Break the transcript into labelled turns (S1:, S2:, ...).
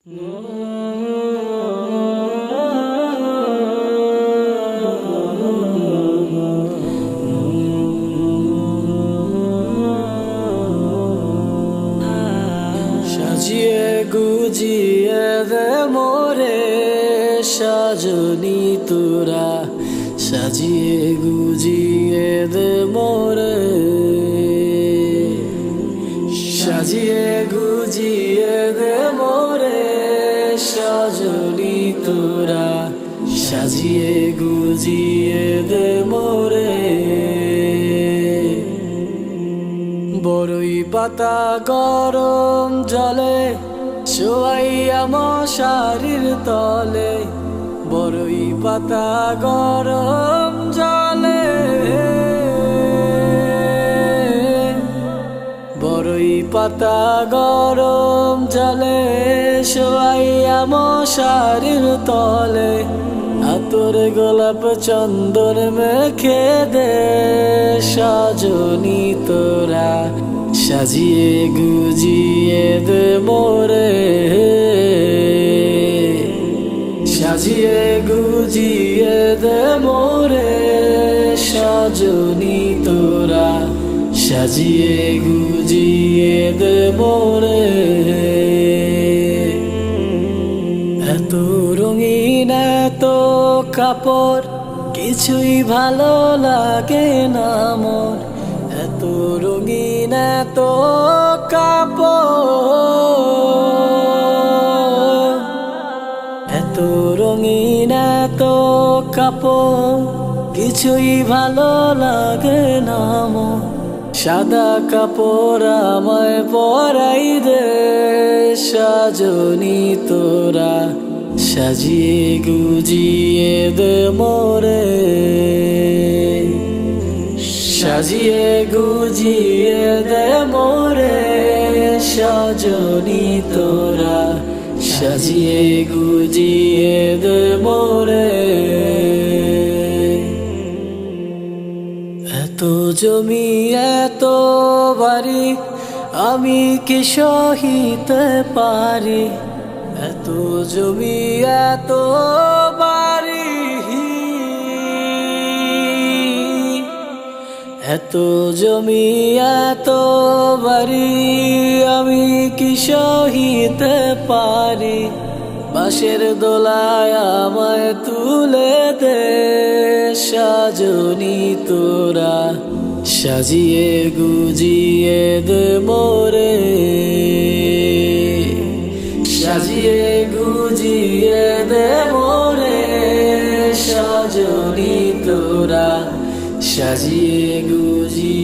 S1: সাজিয়ে গুজিয়ে দে মোরে সাজনি তোরা, সাজিয়ে গুজিয়ে দে মোরে, সাজিয়ে গুজিয়ে দে মোরে সাজনি তোরা, সাজিয়ে গুজিয়ে দে মোরে। বড়ই পাতা গরম জলে শোয়াইয়া মশারির তলে, বড়ই পাতা গরম জলে, বড়ই পাতা গরম জলে শোয়াইয়া মশারির তলে, আতর গোলাপ চন্দন মেখে দে সাজনি তোরা, সাজিয়ে গুজিয়ে দে মোরে, সাজিয়ে গুজিয়ে দে মোরে সাজনি তোরা, সাজিয়ে গুজিয়ে দে মোরে। এত রঙিন এত কাপড় কিছুই ভালো লাগে না মোর, এত রঙিন এত কাপড়, এত রঙিন এত কাপড় কিছুই ভালো লাগে না মোর, সাদা কাপড় আমায় পরাই দে সাজনি তোরা, সাজিয়ে গুজিয়ে দে মোরে, সাজিয়ে গুজিয়ে দে মোরে সাজনি তোরা, সাজিয়ে গুজিয়ে দে মোরে। এত জমি এত বাড়ি আমি কি সহিতে পারি, এত জমি এত বাড়ি, এত জমি এত বাড়ি আমি কি সহিতে পারি, বাঁশের দোলায় আমায় তুলে দে সাজনি তোরা, সাজিয়ে গুজিয়ে দে মোরে, সাজিয়ে গুজিয়ে দে মোরে সাজনি তোরা, সাজিয়ে গুজিয়ে